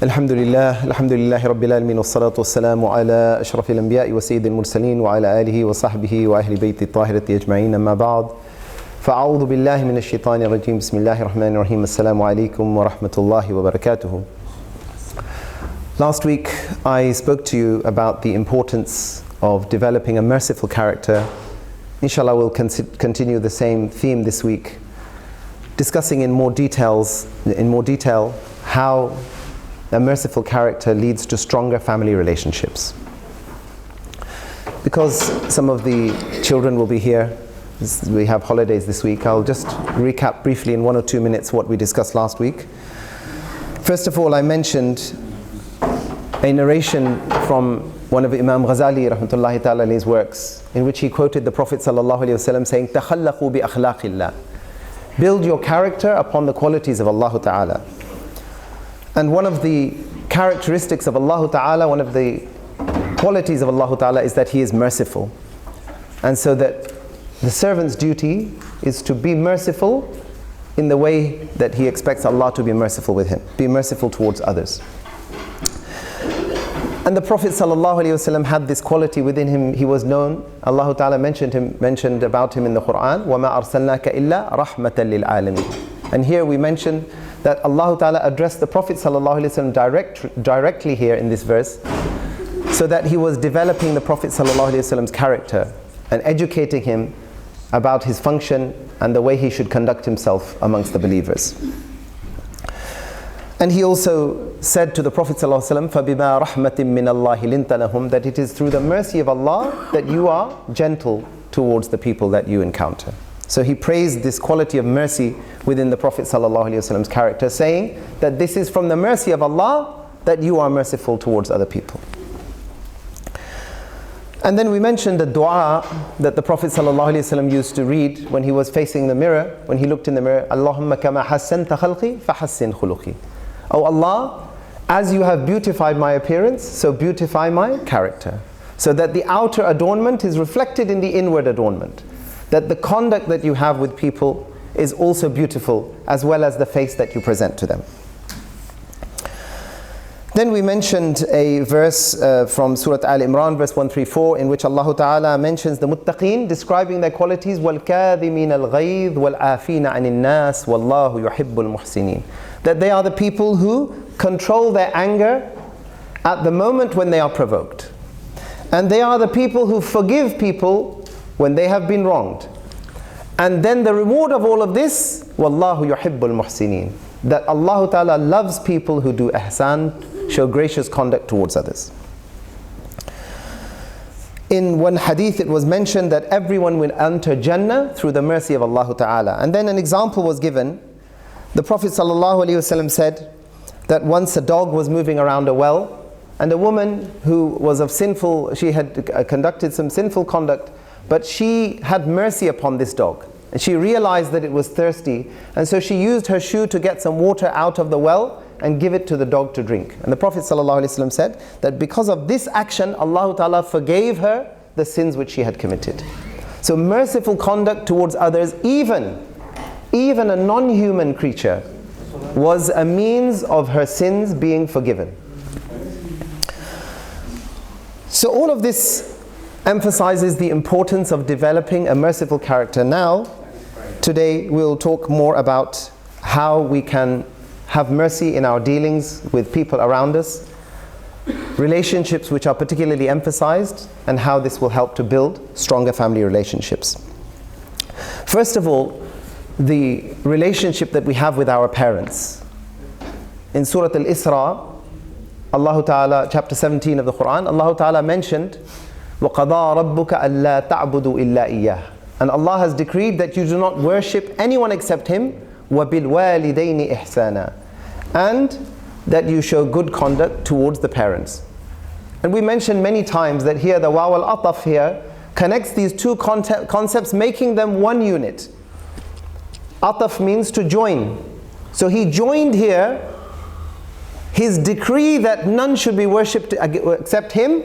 Alhamdulillah Rabbil Alameen wassalatu wassalamu ala ashrafil anbiya'i wa sayyidil mursaleen wa ala alihi wa sahbihi wa ahli bayti at-tahirati ajma'in amma ba'd. Fa'a'udhu billahi minash shaitanir rajeem. Bismillahir rahmanir rahim. Assalamu alaikum wa rahmatullahi wa barakatuh. Last week I spoke to you about the importance of developing a merciful character. Inshallah we'll continue the same theme this week, discussing in more detail how a merciful character leads to stronger family relationships. Because some of the children will be here, we have holidays this week, I'll just recap briefly in 1 or 2 minutes what we discussed last week. First of all, I mentioned a narration from one of Imam Ghazali rahmatullahi ta'ala alayhi's works, in which he quoted the Prophet sallallahu alayhi wasallam saying, "Takhallaqu bi akhlaqillah." Build your character upon the qualities of Allah Ta'ala. And one of the characteristics of Allah Ta'ala, one of the qualities of Allah Ta'ala is that He is merciful. And so that the servant's duty is to be merciful in the way that he expects Allah to be merciful with him, be merciful towards others. And the Prophet ﷺ had this quality within him. He was known, Allah Ta'ala mentioned about him in the Quran, وَمَا أَرْسَلْنَاكَ إِلَّا رَحْمَةً لِلْعَالَمِينَ. And here we mentioned that Allah Ta'ala addressed the Prophet ﷺ directly here in this verse, so that he was developing the Prophet ﷺ's character and educating him about his function and the way he should conduct himself amongst the believers. And he also said to the Prophet ﷺ, فَبِمَا رَحْمَةٍ مِّنَ اللَّهِ لِنْتَ لَهُمْ, that it is through the mercy of Allah that you are gentle towards the people that you encounter. So he praised this quality of mercy within the Prophet ﷺ's character, saying that this is from the mercy of Allah that you are merciful towards other people. And then we mentioned the dua that the Prophet ﷺ used to read when he was facing the mirror, when he looked in the mirror, Allahumma kama hassanta khalqi fahassin khuluqi. Oh Allah, as you have beautified my appearance, so beautify my character. So that the outer adornment is reflected in the inward adornment. That the conduct that you have with people is also beautiful, as well as the face that you present to them. Then we mentioned a verse from Surah Al-Imran, verse 134, in which Allah Ta'ala mentions the muttaqeen, describing their qualities, وَالْكَاذِمِينَ الْغَيْظِ وَالْعَافِينَ عَنِ النَّاسِ وَاللَّهُ يُحِبُّ الْمُحْسِنِينَ. That they are the people who control their anger at the moment when they are provoked. And they are the people who forgive people when they have been wronged. And then the reward of all of this, وَاللَّهُ يُحِبُّ الْمُحْسِنِينَ. That Allah Ta'ala loves people who do ihsan, show gracious conduct towards others. In one hadith it was mentioned that everyone will enter Jannah through the mercy of Allah Ta'ala. And then an example was given. The Prophet ﷺ said that once a dog was moving around a well, and a woman who was she had conducted some sinful conduct, but she had mercy upon this dog. And she realized that it was thirsty, and so she used her shoe to get some water out of the well and give it to the dog to drink. And the Prophet ﷺ said that because of this action, Allah Ta'ala forgave her the sins which she had committed. So merciful conduct towards others, even a non-human creature, was a means of her sins being forgiven. So all of this emphasizes the importance of developing a merciful character. Now, today we'll talk more about how we can have mercy in our dealings with people around us, relationships which are particularly emphasized, and how this will help to build stronger family relationships. First of all, the relationship that we have with our parents. In Surah Al-Isra, Allah Ta'ala, chapter 17 of the Quran, Allah Ta'ala mentioned, وَقَضَىٰ رَبُّكَ أَلَّا تَعْبُدُوا إِلَّا إِيَّهِ. And Allah has decreed that you do not worship anyone except Him, وَبِالْوَالِدَيْنِ إِحْسَانًا. And that you show good conduct towards the parents. And we mentioned many times that here the waw al-ataf here connects these two concepts, making them one unit. Ataf means to join. So he joined here his decree that none should be worshipped except him,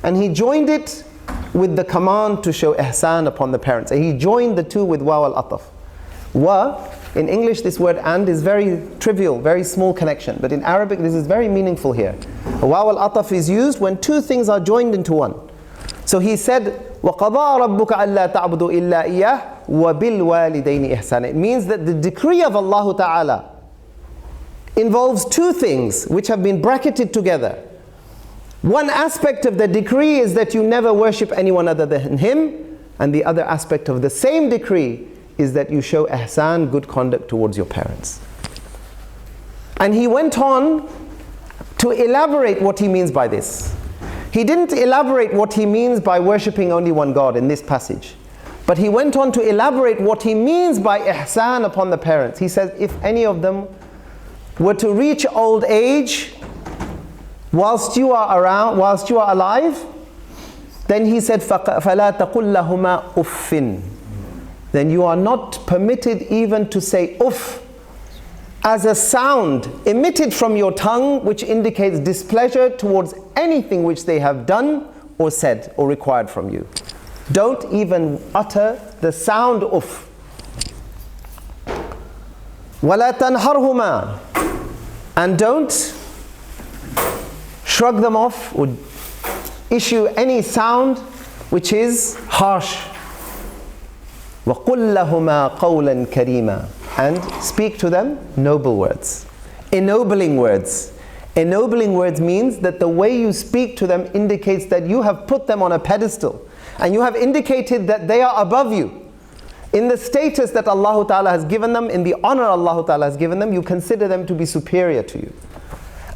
and he joined it with the command to show ihsan upon the parents. And he joined the two with waw al-ataf. Wa In English, this word and is very trivial, very small connection. But in Arabic, this is very meaningful here. Waw al-ataf is used when two things are joined into one. So he said, وَقَضَىٰ رَبُّكَ أَلَّا تَعْبُدُوا إِلَّا إِيَّهُ وَبِالْوَالِدَيْنِ إِحْسَانًا. It means that the decree of Allah Ta'ala involves two things which have been bracketed together. One aspect of the decree is that you never worship anyone other than Him, and the other aspect of the same decree is that you show ihsan, good conduct towards your parents. And he went on to elaborate what he means by this. He didn't elaborate what he means by worshipping only one God in this passage, but he went on to elaborate what he means by ihsan upon the parents. He says, if any of them were to reach old age whilst you are around, whilst you are alive, then he said, فَلَا تَقُلْ لَهُمَا أُفٍّ. Then you are not permitted even to say uff as a sound emitted from your tongue which indicates displeasure towards anything which they have done or said or required from you. Don't even utter the sound uff. وَلَا تَنْهَرْهُمَا. And don't shrug them off or issue any sound which is harsh. وَقُلْ لَهُمَا قَوْلًا كَرِيمًا. And speak to them noble words, ennobling words. Ennobling words means that the way you speak to them indicates that you have put them on a pedestal and you have indicated that they are above you. In the status that Allah Ta'ala has given them, in the honor Allah Ta'ala has given them, you consider them to be superior to you.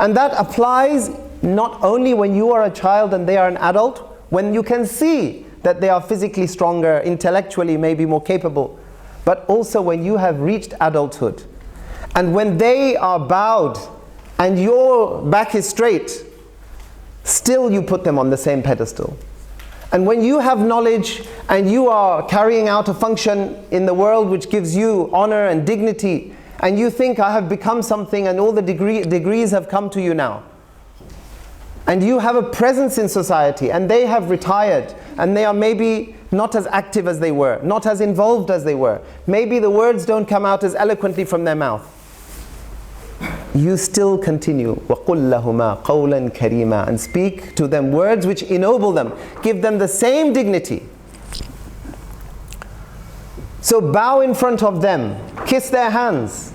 And that applies not only when you are a child and they are an adult, when you can see that they are physically stronger, intellectually maybe more capable, but also when you have reached adulthood. And when they are bowed and your back is straight, still you put them on the same pedestal. And when you have knowledge and you are carrying out a function in the world which gives you honor and dignity, and you think, I have become something and all the degrees have come to you now, and you have a presence in society and they have retired and they are maybe not as active as they were, not as involved as they were, maybe the words don't come out as eloquently from their mouth, you still continue وَقُلْ لَهُمَا قَوْلًا كَرِيمًا, and speak to them words which ennoble them, give them the same dignity. So bow in front of them, kiss their hands,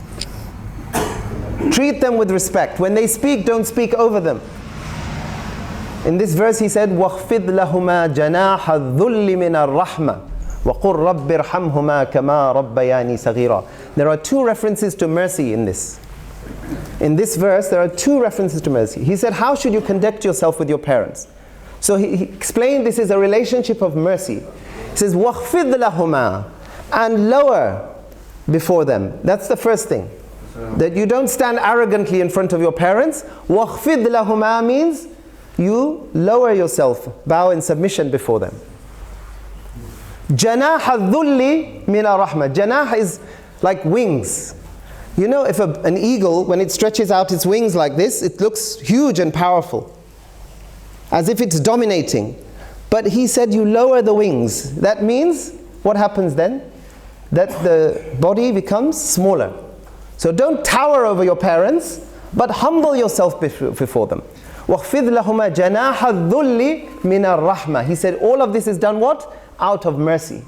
treat them with respect. When they speak, don't speak over them. In this verse he said, وَخْفِضْ لَهُمَا جَنَاحَ الذُّلِّ مِنَ الرَّحْمَةِ وَقُلْ رَبِّ ارْحَمْهُمَا كَمَا رَبَّيَانِي صَغِيرًا. There are two references to mercy in this. In this verse there are two references to mercy. He said, how should you conduct yourself with your parents? So he explained this is a relationship of mercy. He says, وَخْفِضْ لَهُمَا, and lower before them. That's the first thing. That you don't stand arrogantly in front of your parents. وَخْفِضْ لَهُمَا means you lower yourself, bow in submission before them. جَنَاحَ الذُّلِّ مِنَ الرَّحْمَةِ. Janah is like wings. You know, if an eagle, when it stretches out its wings like this, it looks huge and powerful, as if it's dominating. But he said you lower the wings. That means, what happens then? That the body becomes smaller. So don't tower over your parents, but humble yourself before them. وَخْفِضْ لَهُمَا جَنَاحَ الذُّلِّ مِنَ الرَّحْمَةِ. He said all of this is done what? Out of mercy.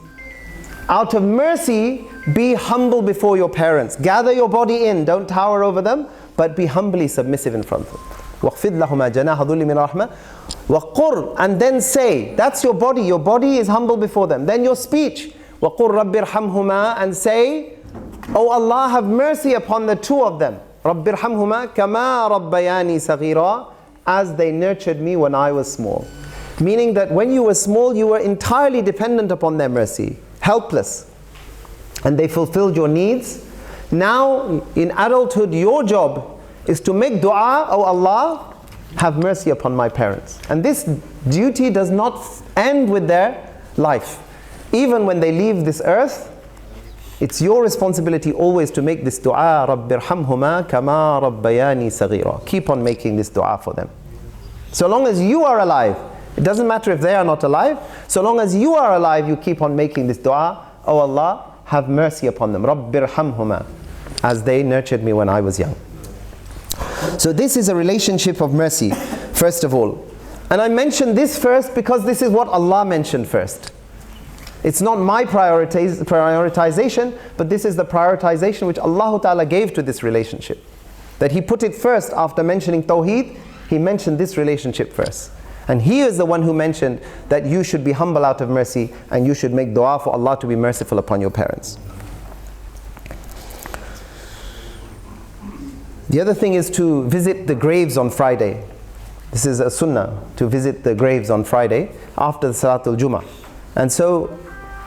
Out of mercy, be humble before your parents. Gather your body in, don't tower over them, but be humbly submissive in front of them. وَخْفِضْ لَهُمَا جَنَاحَ الذُّلِّ مِنَ الرَّحْمَةِ وَقُرْ. And then say, that's your body is humble before them. Then your speech, وَقُرْ رَبِّ ارْحَمْهُمَا, and say, oh Allah, have mercy upon the two of them. رَبِّ ارْحَمْهُمَا كَمَا رَبَّيَانِي صَغِيرًا, as they nurtured me when I was small. Meaning that when you were small, you were entirely dependent upon their mercy, helpless, and they fulfilled your needs. Now in adulthood, your job is to make dua, oh Allah, have mercy upon my parents. And this duty does not end with their life. Even when they leave this earth, it's your responsibility always to make this dua, رَبِّ ارْحَمْهُمَا كَمَا رَبَّيَانِي صَغِيرًا. Keep on making this dua for them. So long as you are alive, it doesn't matter if they are not alive, so long as you are alive, you keep on making this dua, oh Allah, have mercy upon them. رَبِّ ارْحَمْهُمَا as they nurtured me when I was young. So this is a relationship of mercy, first of all. And I mentioned this first because this is what Allah mentioned first. It's not my prioritization, but this is the prioritization which Allah Ta'ala gave to this relationship. That He put it first after mentioning Tawheed, He mentioned this relationship first. And He is the one who mentioned that you should be humble out of mercy and you should make dua for Allah to be merciful upon your parents. The other thing is to visit the graves on Friday. This is a sunnah, to visit the graves on Friday after the Salatul Jummah. And so,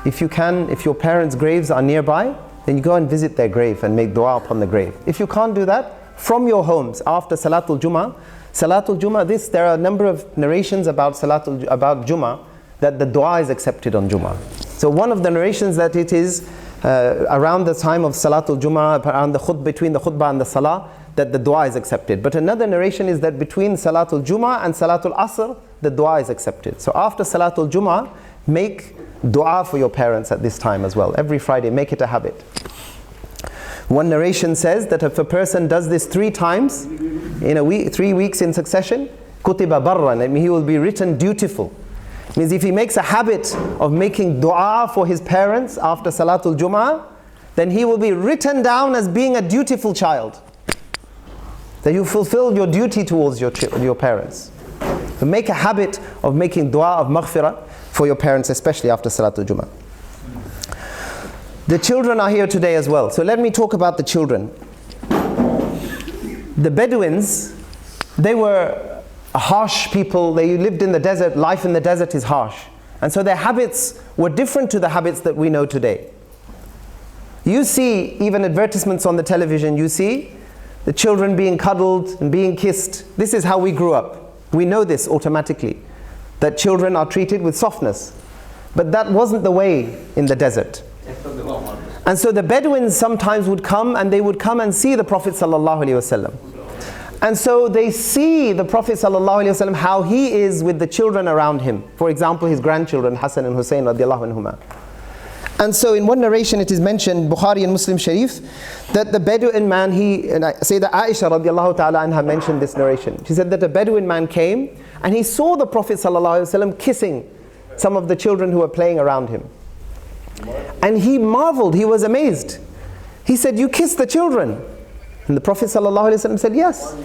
if you can, if your parents' graves are nearby, then you go and visit their grave and make dua upon the grave. If you can't do that, from your homes after Salatul Jummah, there are a number of narrations about Jummah, that the dua is accepted on Jummah. So one of the narrations that it is around the time of Salatul Jummah, around between the khutbah and the salah, that the dua is accepted. But another narration is that between Salatul Jummah and Salatul Asr, the dua is accepted. So after Salatul Jummah, make dua for your parents at this time as well. Every Friday, make it a habit. One narration says that if a person does this 3 times in a week, 3 weeks in succession, kutiba barran, he will be written dutiful. It means if he makes a habit of making dua for his parents after Salatul Jummah, then he will be written down as being a dutiful child. That you fulfill your duty towards your parents. So make a habit of making dua of maghfirah for your parents, especially after Salatul Jummah. The children are here today as well. So let me talk about the children. The Bedouins, they were a harsh people. They lived in the desert. Life in the desert is harsh. And so their habits were different to the habits that we know today. You see even advertisements on the television, you see the children being cuddled and being kissed. This is how we grew up. We know this automatically, that children are treated with softness. But that wasn't the way in the desert. And so the Bedouins sometimes would come, and they would come and see the Prophet ﷺ. And so they see the Prophet ﷺ, how he is with the children around him. For example, his grandchildren, Hassan and Hussein radiallahu anhuma. And so in one narration it is mentioned, Bukhari and Muslim Sharif, that the Bedouin man, Sayyidah Aisha radiallahu ta'ala anha mentioned this narration. She said that a Bedouin man came and he saw the Prophet ﷺ kissing some of the children who were playing around him. And he marveled, he was amazed. He said, "You kissed the children?" And the Prophet ﷺ said, "Yes."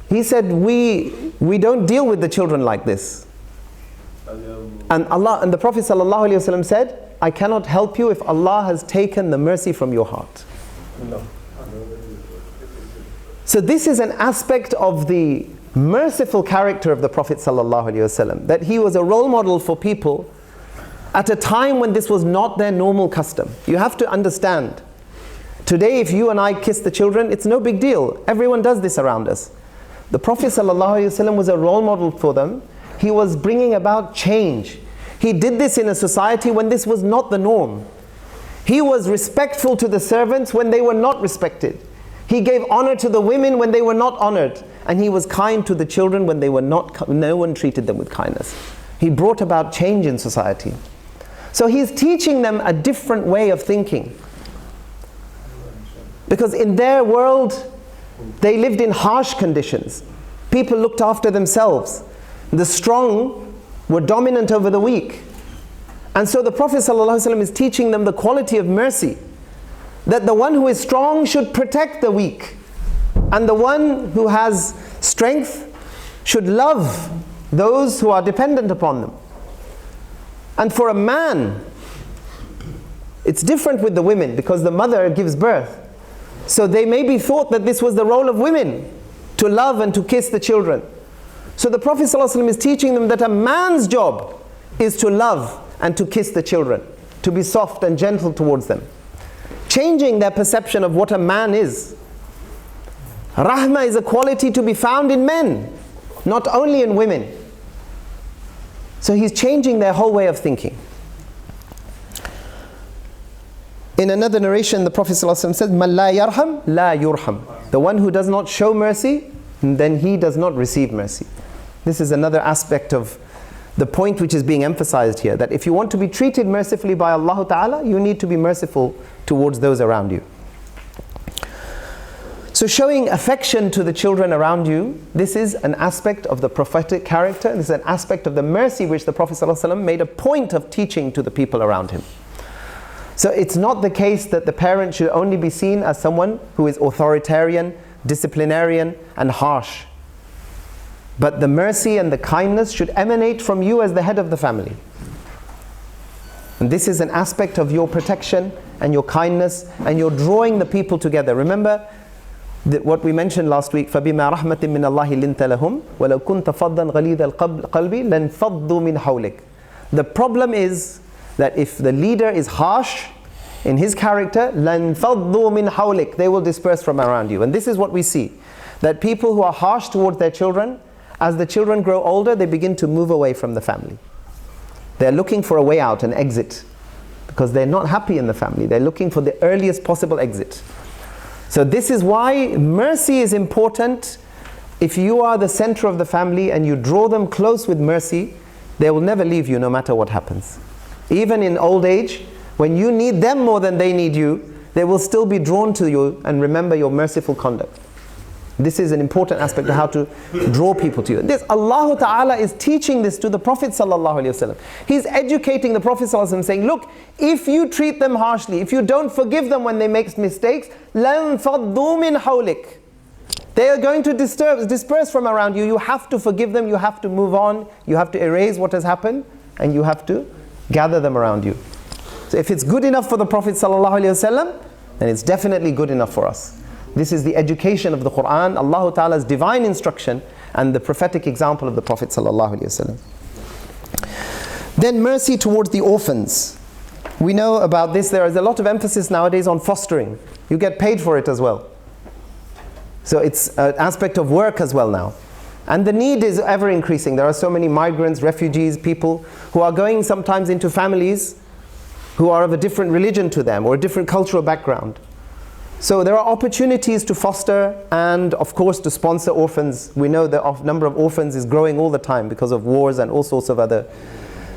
He said, we don't deal with the children like this. And the Prophet ﷺ said, "I cannot help you if Allah has taken the mercy from your heart." So this is an aspect of the merciful character of the Prophet ﷺ, that he was a role model for people at a time when this was not their normal custom. You have to understand, today if you and I kiss the children, it's no big deal. Everyone does this around us. The Prophet ﷺ was a role model for them. He was bringing about change. He did this in a society when this was not the norm. He was respectful to the servants when they were not respected. He gave honor to the women when they were not honored. And he was kind to the children when they were not, no one treated them with kindness. He brought about change in society. So he's teaching them a different way of thinking. Because in their world, they lived in harsh conditions. People looked after themselves. The strong were dominant over the weak. And so the Prophet ﷺ is teaching them the quality of mercy. That the one who is strong should protect the weak. And the one who has strength should love those who are dependent upon them. And for a man, it's different with the women, because the mother gives birth. So they may be thought that this was the role of women, to love and to kiss the children. So the Prophet ﷺ is teaching them that a man's job is to love and to kiss the children, to be soft and gentle towards them. Changing their perception of what a man is. Rahmah is a quality to be found in men, not only in women. So he's changing their whole way of thinking. In another narration, the Prophet ﷺ says, "Man la yarham, la yurham." The one who does not show mercy, then he does not receive mercy. This is another aspect of the point which is being emphasized here, that if you want to be treated mercifully by Allah Ta'ala, you need to be merciful towards those around you. So showing affection to the children around you, this is an aspect of the prophetic character. This is an aspect of the mercy which the Prophet ﷺ made a point of teaching to the people around him. So it's not the case that the parent should only be seen as someone who is authoritarian, disciplinarian, and harsh. But the mercy and the kindness should emanate from you as the head of the family. And this is an aspect of your protection and your kindness, and you're drawing the people together. Remember what we mentioned last week, فَبِمَا رَحْمَةٍ مِّنَ اللَّهِ لِنْتَ لَهُمْ وَلَوْ كُنْتَ فَضًّا غَلِيظَ الْقَلْبِ لَانْفَضُّوا مِنْ حَوْلِكَ. The problem is that if the leader is harsh in his character, لَانْفَضُّوا مِنْ حَوْلِكَ, they will disperse from around you. And this is what we see, that people who are harsh towards their children, as the children grow older, they begin to move away from the family. They're looking for a way out, an exit, because they're not happy in the family. They're looking for the earliest possible exit. So this is why mercy is important. If you are the center of the family and you draw them close with mercy, they will never leave you no matter what happens. Even in old age, when you need them more than they need you, they will still be drawn to you and remember your merciful conduct. This is an important aspect of how to draw people to you. This, Allah Ta'ala is teaching this to the Prophet Sallallahu Alaihi Wasallam. He's educating the Prophet Sallallahu Alaihi Wasallam, saying, look, if you treat them harshly, if you don't forgive them when they make mistakes, لَنْ فَضُّوا مِنْ حَوْلِكَ, they are going to disperse from around you. You have to forgive them, you have to move on, you have to erase what has happened, and you have to gather them around you. So if it's good enough for the Prophet Sallallahu Alaihi Wasallam, then it's definitely good enough for us. This is the education of the Quran, Allah Ta'ala's divine instruction, and the prophetic example of the Prophet Sallallahu Alaihi Wasallam. Then mercy towards the orphans. We know about this. There is a lot of emphasis nowadays on fostering. You get paid for it as well. So it's an aspect of work as well now. And the need is ever increasing. There are so many migrants, refugees, people who are going sometimes into families who are of a different religion to them or a different cultural background. So there are opportunities to foster and of course to sponsor orphans. We know the number of orphans is growing all the time because of wars and all sorts of other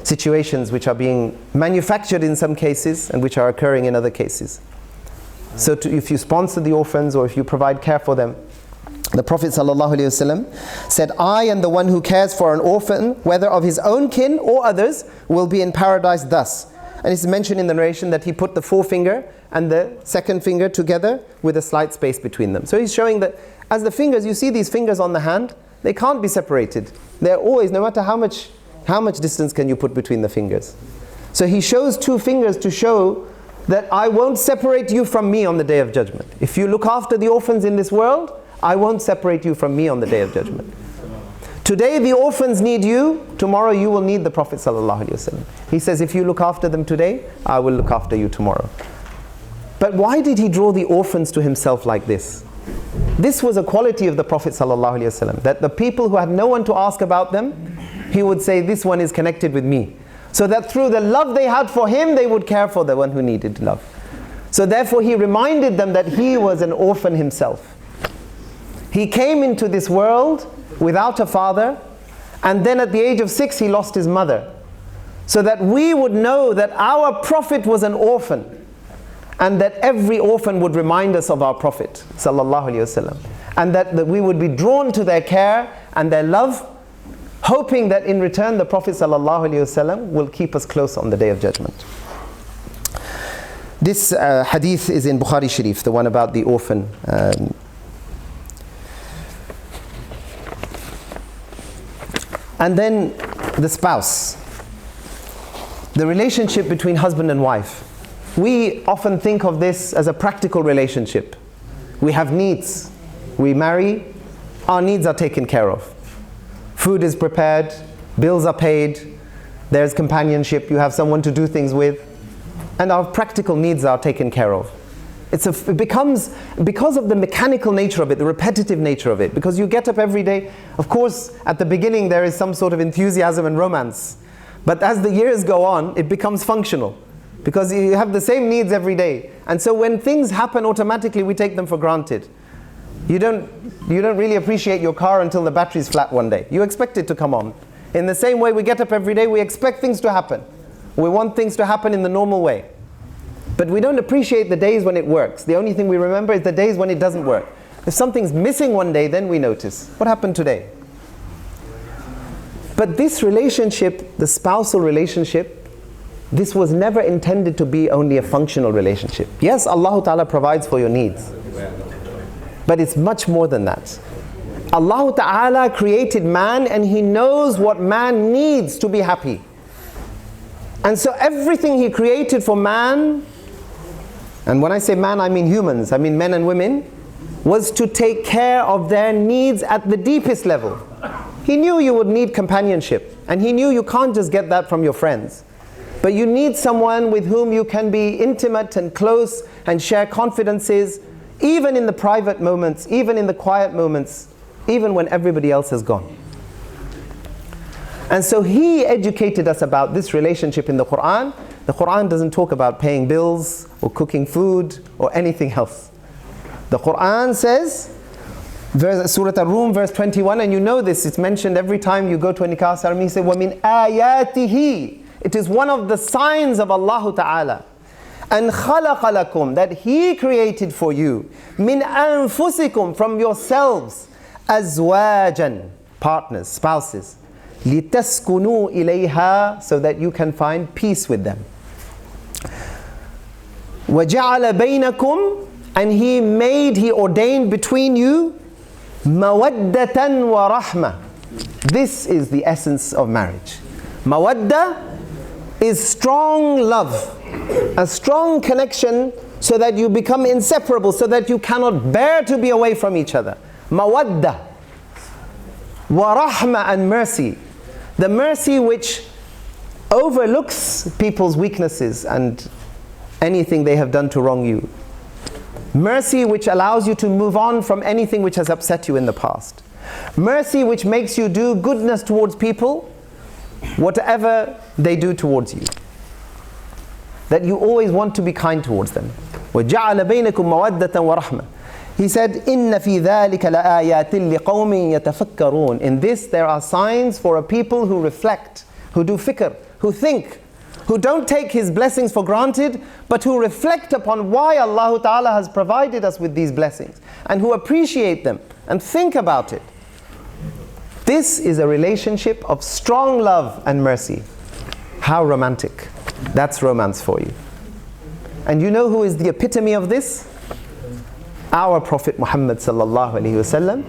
situations which are being manufactured in some cases and which are occurring in other cases. So if you sponsor the orphans or if you provide care for them, the Prophet ﷺ said, I and the one who cares for an orphan, whether of his own kin or others, will be in paradise thus. And it's mentioned in the narration that he put the forefinger and the second finger together with a slight space between them. So he's showing that as the fingers, you see these fingers on the hand, they can't be separated. They're always, no matter how much distance can you put between the fingers. So he shows two fingers to show that I won't separate you from me on the Day of Judgment. If you look after the orphans in this world, I won't separate you from me on the Day of Judgment. Today the orphans need you, tomorrow you will need the Prophet ﷺ. He says, if you look after them today, I will look after you tomorrow. But why did he draw the orphans to himself like this? This was a quality of the Prophet ﷺ, that the people who had no one to ask about them, he would say, this one is connected with me. So that through the love they had for him, they would care for the one who needed love. So therefore he reminded them that he was an orphan himself. He came into this world without a father, and then at the age of 6 he lost his mother. So that we would know that our Prophet was an orphan, and that every orphan would remind us of our Prophet sallallahu alaihi wasallam, and that we would be drawn to their care and their love, hoping that in return the Prophet sallallahu alaihi wasallam will keep us close on the Day of Judgment. This hadith is in Bukhari Sharif, the one about the orphan. And then the spouse, the relationship between husband and wife. We often think of this as a practical relationship. We have needs. We marry, our needs are taken care of. Food is prepared, bills are paid, there's companionship, you have someone to do things with, and our practical needs are taken care of. It becomes, because of the mechanical nature of it, the repetitive nature of it, because you get up every day, of course at the beginning there is some sort of enthusiasm and romance, but as the years go on it becomes functional, because you have the same needs every day, and so when things happen automatically we take them for granted. You don't really appreciate your car until the battery's flat one day. You expect it to come on. In the same way we get up every day, we expect things to happen. We want things to happen in the normal way. But we don't appreciate the days when it works. The only thing we remember is the days when it doesn't work. If something's missing one day, then we notice. What happened today? But this relationship, the spousal relationship, this was never intended to be only a functional relationship. Yes, Allah Ta'ala provides for your needs. But it's much more than that. Allah Ta'ala created man and He knows what man needs to be happy. And so everything He created for man, and when I say man, I mean humans, I mean men and women, was to take care of their needs at the deepest level. He knew you would need companionship, and He knew you can't just get that from your friends. But you need someone with whom you can be intimate and close and share confidences, even in the private moments, even in the quiet moments, even when everybody else has gone. And so He educated us about this relationship in the Quran. The Quran doesn't talk about paying bills or cooking food or anything else. The Quran says, Surah Ar-Rum verse 21, and you know this, it's mentioned every time you go to a nikah ceremony. He said, وَمِنْ آيَاتِهِ, it is one of the signs of Allah Ta'ala. And خَلَقَ لَكُمْ, that He created for you, مِنْ أَنفُسِكُمْ, from yourselves, أَزْوَاجًا, partners, spouses, لِتَسْكُنُوا إِلَيْهَا, so that you can find peace with them. وَجَعَلَ بَيْنَكُمْ, and He ordained between you مَوَدَّةً وَرَحْمَةً. This is the essence of marriage. Mawadda is strong love, a strong connection, so that you become inseparable, so that you cannot bear to be away from each other. Mawadda wa rahma, and mercy. The mercy which overlooks people's weaknesses and anything they have done to wrong you. Mercy which allows you to move on from anything which has upset you in the past. Mercy which makes you do goodness towards people, whatever they do towards you. That you always want to be kind towards them. وَجَعَلَ بَيْنَكُمْ مَوَدَّةً وَرَحْمَةً. He said, إِنَّ فِي ذَلِكَ لَآيَاتٍ لِقَوْمٍ يَتَفَكَّرُونَ. In this there are signs for a people who reflect, who do fikr, who think, who don't take His blessings for granted, but who reflect upon why Allah Ta'ala has provided us with these blessings, and who appreciate them and think about it. This is a relationship of strong love and mercy. How romantic. That's romance for you. And you know who is the epitome of this? Our Prophet Muhammad sallallahu alaihi wasallam.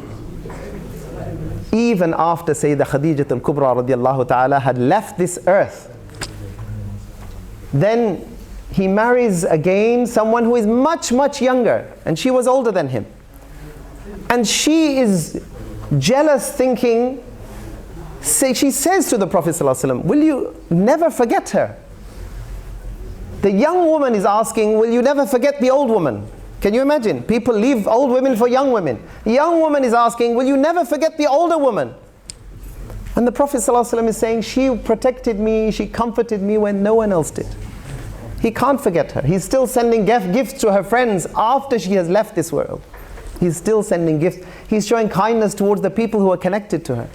Even after Sayyidah Khadijah al-Kubra radiallahu ta'ala had left this earth, then he marries again someone who is much, much younger, and she was older than him. And she is jealous, thinking, she says to the Prophet ﷺ, will you never forget her? The young woman is asking, will you never forget the old woman? Can you imagine? People leave old women for young women. The young woman is asking, will you never forget the older woman? And the Prophet ﷺ is saying, she protected me, she comforted me when no one else did. He can't forget her. He's still sending gifts to her friends after she has left this world. He's still sending gifts. He's showing kindness towards the people who are connected to her,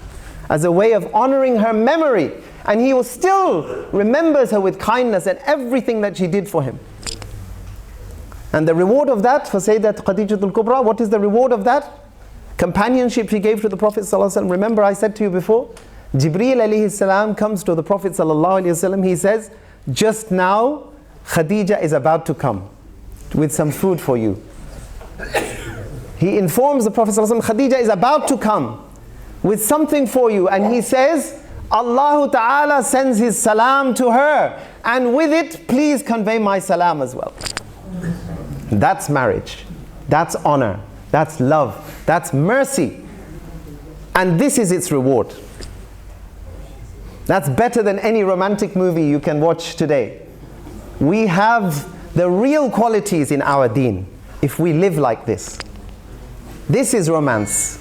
as a way of honoring her memory. And he still remembers her with kindness and everything that she did for him. And the reward of that, for Sayyidat Khadijah al-Kubra, what is the reward of that? Companionship she gave to the Prophet ﷺ. Remember I said to you before, Jibreel alayhi salam comes to the Prophet ﷺ. He says, just now Khadijah is about to come with some food for you. He informs the Prophet ﷺ, Khadijah is about to come with something for you. And he says, Allah Ta'ala sends His salam to her, and with it, please convey my salam as well. That's marriage. That's honor. That's love. That's mercy. And this is its reward. That's better than any romantic movie you can watch today. We have the real qualities in our deen if we live like this. This is romance.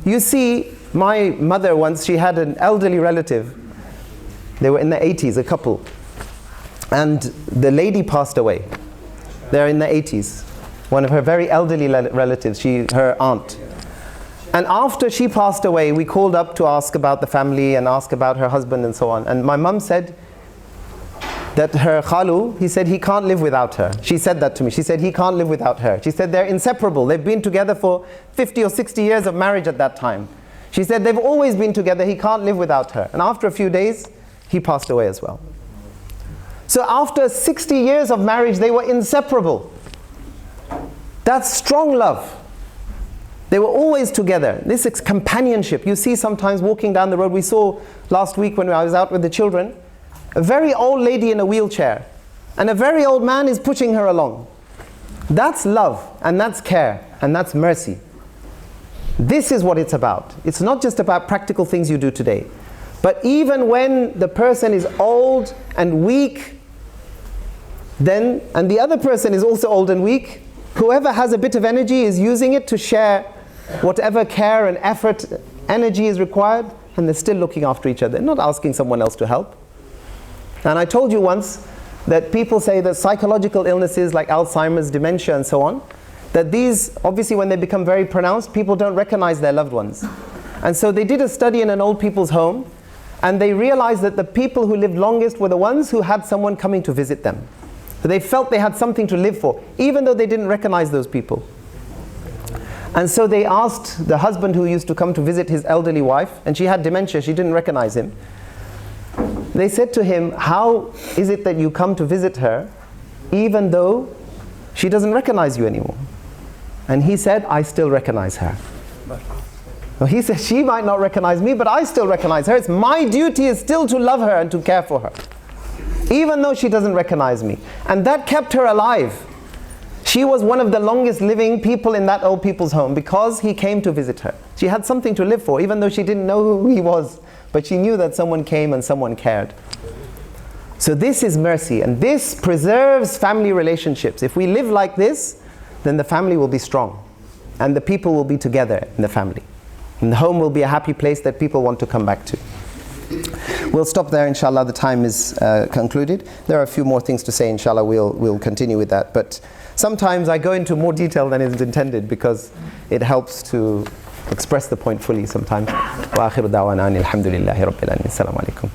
You see, my mother once, she had an elderly relative. They were in the 80s, a couple. And the lady passed away. They're in the 80s. One of her very elderly relatives, her aunt. And after she passed away, we called up to ask about the family and ask about her husband and so on. And my mum said, that her khalu, he said he can't live without her. She said that to me. She said he can't live without her. She said they're inseparable. They've been together for 50 or 60 years of marriage at that time. She said they've always been together. He can't live without her. And after a few days, he passed away as well. So after 60 years of marriage, they were inseparable. That's strong love. They were always together. This is companionship. You see sometimes walking down the road. We saw last week when I was out with the children, a very old lady in a wheelchair, and a very old man is pushing her along. That's love, and that's care, and that's mercy. This is what it's about. It's not just about practical things you do today. But even when the person is old and weak, then, and the other person is also old and weak, whoever has a bit of energy is using it to share whatever care and effort, energy is required, and they're still looking after each other. They're not asking someone else to help. And I told you once that people say that psychological illnesses like Alzheimer's, dementia and so on, that these, obviously when they become very pronounced, people don't recognize their loved ones. And so they did a study in an old people's home, and they realized that the people who lived longest were the ones who had someone coming to visit them. So they felt they had something to live for, even though they didn't recognize those people. And so they asked the husband who used to come to visit his elderly wife, and she had dementia, she didn't recognize him. They said to him, how is it that you come to visit her even though she doesn't recognize you anymore? And he said, I still recognize her. Well, he said, she might not recognize me, but I still recognize her. It's my duty is still to love her and to care for her, even though she doesn't recognize me. And that kept her alive. She was one of the longest living people in that old people's home because he came to visit her. She had something to live for, even though she didn't know who he was. But she knew that someone came and someone cared. So this is mercy, and this preserves family relationships. If we live like this, then the family will be strong, and the people will be together in the family. And the home will be a happy place that people want to come back to. We'll stop there, inshallah. The time is concluded. There are a few more things to say, inshallah. We'll continue with that. But sometimes I go into more detail than is intended because it helps to express the point fully sometimes. وآخر دعوانا أن الحمد لله رب العالمين. السلام عليكم.